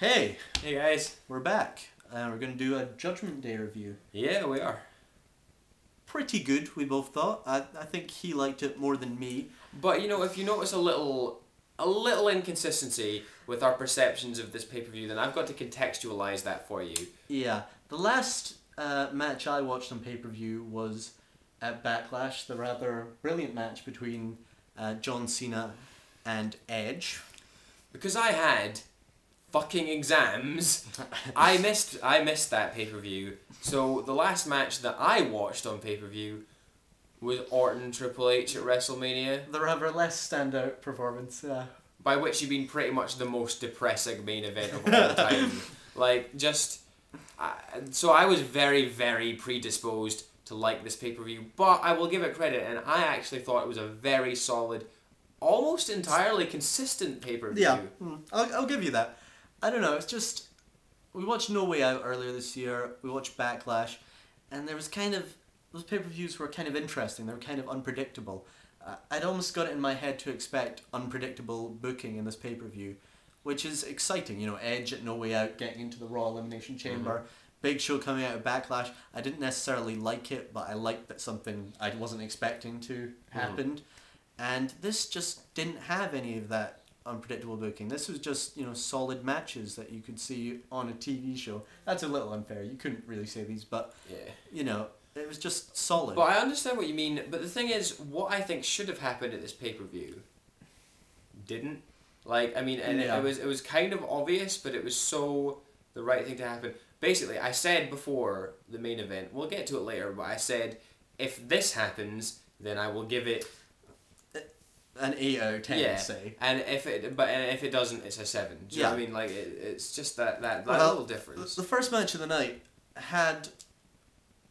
Hey, Hey guys. we're back. We're going to do a Judgment Day review. Yeah, we are. Pretty good, we both thought. I think he liked it more than me. But you know, if you notice a little inconsistency with our perceptions of this pay-per-view, then I've got to contextualize that for you. Yeah, the last match I watched on pay-per-view was at Backlash, the rather brilliant match between John Cena and Edge. Because I had fucking exams, I missed that pay-per-view. So the last match that I watched on pay-per-view was Orton Triple H at WrestleMania. The rather less standout performance, By which you mean pretty much the most depressing main event of all time. So I was very, very predisposed to like this pay-per-view, but I will give it credit, and I actually thought it was a very solid, almost entirely consistent pay-per-view. Yeah, I'll give you that. I don't know, it's just, we watched No Way Out earlier this year, we watched Backlash, and there was kind of, those pay-per-views were kind of interesting, they were kind of unpredictable. I'd almost got it in my head to expect unpredictable booking in this pay-per-view, which is exciting. You know, Edge at No Way Out getting into the Raw Elimination Chamber, Big Show coming out of Backlash. I didn't necessarily like it, but I liked that something I wasn't expecting to happened. And this just didn't have any of that unpredictable booking. This was just, you know, solid matches that you could see on a TV show. That's a little unfair. You couldn't really say these, but, you know, it was just solid. But I understand what you mean, but the thing is, what I think should have happened at this pay-per-view didn't. Like, I mean, and it was kind of obvious, but it was so the right thing to happen. Basically, I said before the main event, we'll get to it later, but I said, if this happens, then I will give it an 8 out of 10, yeah, say. And if it doesn't, it's a 7. Do you know what I mean? Like, it's just that little difference. The first match of the night had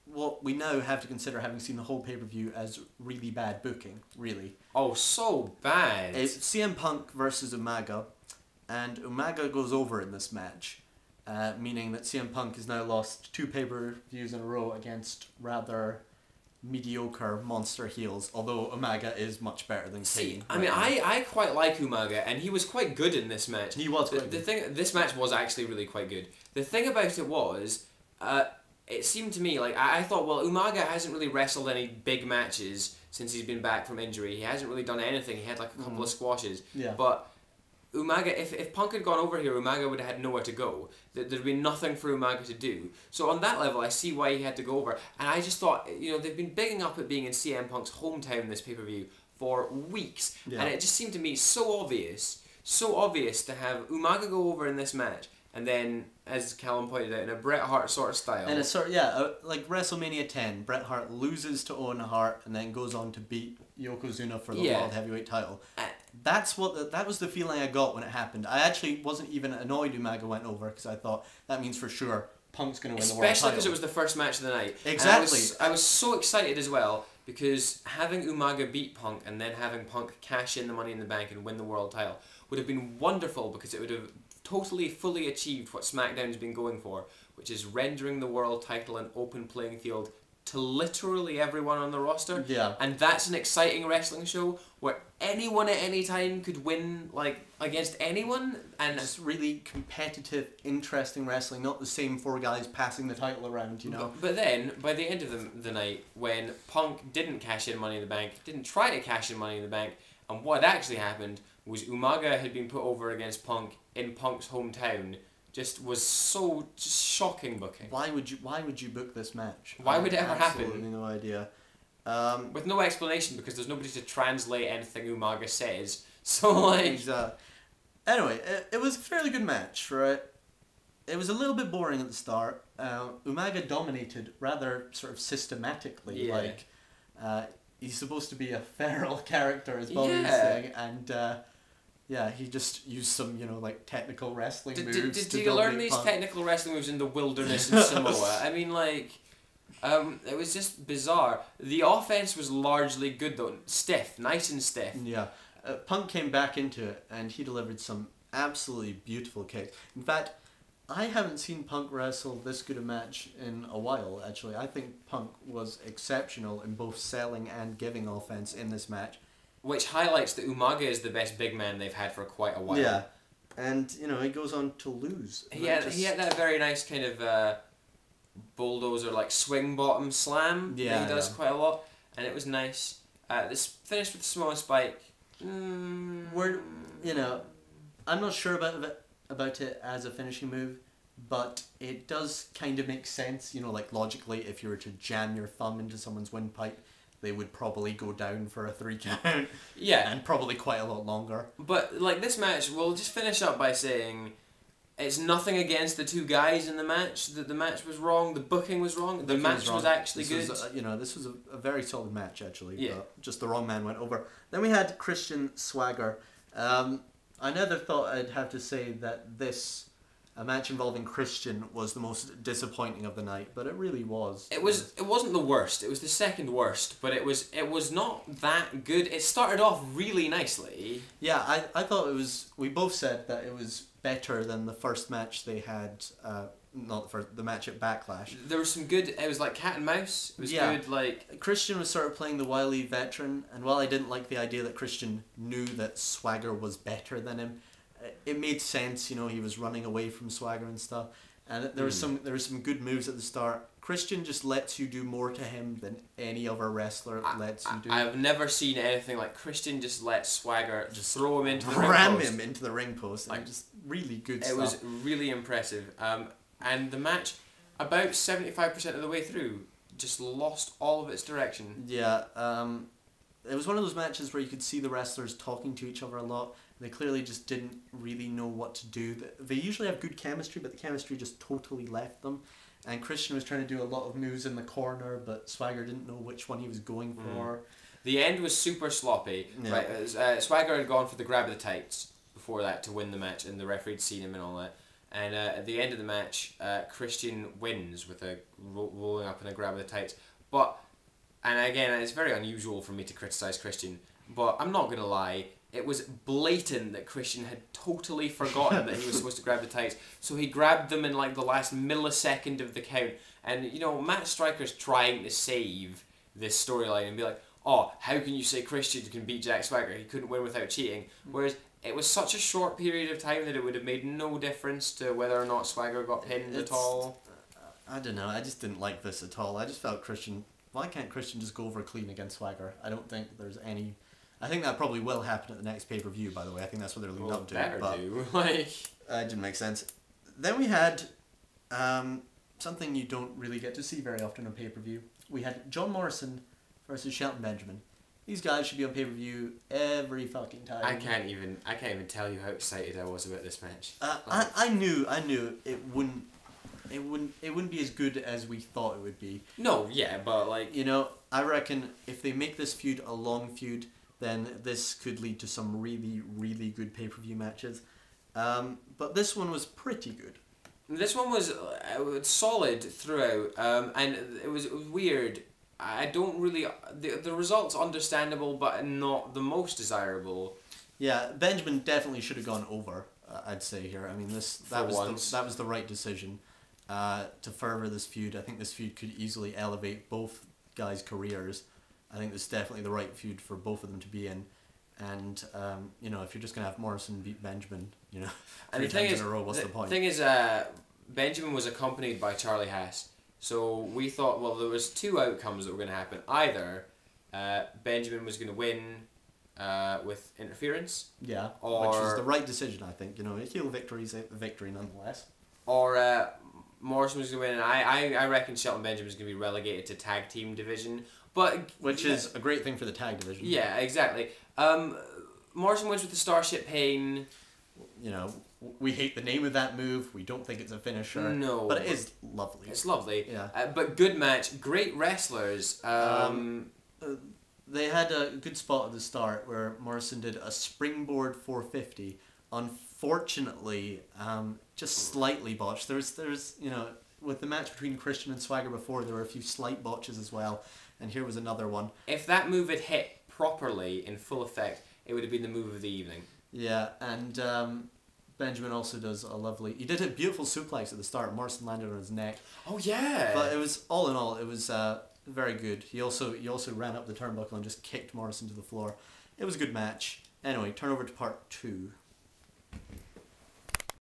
what we now have to consider, having seen the whole pay-per-view, as really bad booking, really. Oh, so bad. It's CM Punk versus Umaga, and Umaga goes over in this match, meaning that CM Punk has now lost 2 pay-per-views in a row against rather mediocre monster heels, although Umaga is much better than Kane. I mean, I quite like Umaga, and he was quite good in this match. He was quite good. This match was actually really quite good. The thing about it was, it seemed to me like I thought, well, Umaga hasn't really wrestled any big matches since he's been back from injury. He hasn't really done anything. He had like a couple of squashes. Yeah. But Umaga, if Punk had gone over here, Umaga would have had nowhere to go. There'd been nothing for Umaga to do. So on that level, I see why he had to go over. And I just thought, you know, they've been bigging up it being in CM Punk's hometown, this pay-per-view, for weeks. Yeah. And it just seemed to me so obvious to have Umaga go over in this match. And then, as Calum pointed out, in a Bret Hart sort of style. And like WrestleMania 10, Bret Hart loses to Owen Hart and then goes on to beat Yokozuna for the World Heavyweight title. That was the feeling I got when it happened. I actually wasn't even annoyed Umaga went over, because I thought that means for sure Punk's going to win the world title. Especially because it was the first match of the night. Exactly. I was so excited as well, because having Umaga beat Punk and then having Punk cash in the Money in the Bank and win the world title would have been wonderful, because it would have totally, fully achieved what SmackDown's been going for, which is rendering the world title an open playing field to literally everyone on the roster. Yeah. And that's an exciting wrestling show where anyone at any time could win, like, against anyone. And just really competitive, interesting wrestling, not the same 4 guys passing the title around, you know. But then, by the end of the night, when Punk didn't cash in Money in the Bank, didn't try to cash in Money in the Bank, and what actually happened was Umaga had been put over against Punk in Punk's hometown. Just was so shocking booking. Why would you book this match? Why would it ever happen? Absolutely no idea. With no explanation, because there's nobody to translate anything Umaga says. So like. Anyway, it was a fairly good match, right? It was a little bit boring at the start. Umaga dominated rather sort of systematically. Yeah. Like, he's supposed to be a feral character, as Bobby's saying, and he just used some, you know, like technical wrestling moves. Did you learn these technical wrestling moves in the wilderness in Samoa? I mean, like, it was just bizarre. The offense was largely good though, stiff, nice and stiff. Yeah, Punk came back into it and he delivered some absolutely beautiful kicks. In fact, I haven't seen Punk wrestle this good a match in a while, actually. I think Punk was exceptional in both selling and giving offense in this match. Which highlights that Umaga is the best big man they've had for quite a while. Yeah. And, you know, he goes on to lose. He had that very nice kind of bulldozer, like swing bottom slam that he does quite a lot, and it was nice. This finished with a small spike. You know, I'm not sure about it as a finishing move, but it does kind of make sense, you know, like logically, if you were to jam your thumb into someone's windpipe, they would probably go down for a 3 count. Yeah. And probably quite a lot longer. But, like, this match, we'll just finish up by saying it's nothing against the two guys in the match, that the match was wrong, the booking was wrong, the match was actually good. This was a very solid match, actually. Yeah. But just the wrong man went over. Then we had Christian Swagger. I never thought I'd have to say that a match involving Christian was the most disappointing of the night, but it really was. It wasn't the worst. It was the second worst, but it was not that good. It started off really nicely. Yeah, I thought it was. We both said that it was better than the first match they had. Not for the match at Backlash. There was some good. It was like cat and mouse. It was good. Like Christian was sort of playing the wily veteran, and while I didn't like the idea that Christian knew that Swagger was better than him, it made sense. You know, he was running away from Swagger and stuff, and there was some good moves at the start. Christian just lets you do more to him than any other wrestler lets you do. I've never seen anything like Christian just let Swagger just throw him into the ring post. Ram him into the ring post. Like, just really good stuff. It was really impressive. And the match, about 75% of the way through, just lost all of its direction. Yeah, it was one of those matches where you could see the wrestlers talking to each other a lot. They clearly just didn't really know what to do. They usually have good chemistry, but the chemistry just totally left them. And Christian was trying to do a lot of moves in the corner, but Swagger didn't know which one he was going for. The end was super sloppy. Yeah. Right, Swagger had gone for the grab of the tights before that to win the match, and the referee had seen him and all that. And at the end of the match, Christian wins with a rolling up and a grab of the tights. And again, it's very unusual for me to criticise Christian, but I'm not going to lie, it was blatant that Christian had totally forgotten that he was supposed to grab the tights. So he grabbed them in like the last millisecond of the count. And, you know, Matt Striker's trying to save this storyline and be like, oh, how can you say Christian can beat Jack Swagger? He couldn't win without cheating. Whereas it was such a short period of time that it would have made no difference to whether or not Swagger got pinned at all. I don't know, I just didn't like this at all. I just felt Christian... Why can't Christian just go over clean against Swagger? I don't think there's any... I think that probably will happen at the next pay-per-view, by the way. I think that's what they're leading up to. But like... It didn't make sense. Then we had something you don't really get to see very often on pay-per-view. We had John Morrison versus Shelton Benjamin. These guys should be on pay-per-view every fucking time. I can't even tell you how excited I was about this match. I knew it wouldn't be as good as we thought it would be. No, yeah, but like... You know, I reckon if they make this feud a long feud, then this could lead to some really, really good pay-per-view matches. But this one was pretty good. This one was solid throughout, and it was weird. I don't really... The result's understandable, but not the most desirable. Yeah, Benjamin definitely should have gone over, I'd say here. I mean, that was the right decision to further this feud. I think this feud could easily elevate both guys' careers. I think this is definitely the right feud for both of them to be in. And, you know, if you're just going to have Morrison beat Benjamin, you know, and 3 times in a row, what's the point? The thing is, Benjamin was accompanied by Charlie Haas. So we thought, well, there was 2 outcomes that were going to happen. Either Benjamin was going to win with interference. Yeah, which was the right decision, I think. You know, a heel victory is a victory nonetheless. Or Morrison was going to win, and I reckon Shelton Benjamin was going to be relegated to tag team division. Which is a great thing for the tag division. Yeah, exactly. Morrison wins with the Starship Pain. You know, we hate the name of that move. We don't think it's a finisher. No. But it is lovely. It's lovely. Yeah. But good match. Great wrestlers. They had a good spot at the start where Morrison did a springboard 450. Unfortunately, just slightly botched. There's you know, with the match between Christian and Swagger before, there were a few slight botches as well. And here was another one. If that move had hit properly, in full effect, it would have been the move of the evening. Yeah, and Benjamin also does a lovely... He did a beautiful suplex at the start. Morrison landed on his neck. Oh, yeah! But it was, all in all, it was very good. He also ran up the turnbuckle and just kicked Morrison to the floor. It was a good match. Anyway, turn over to part 2.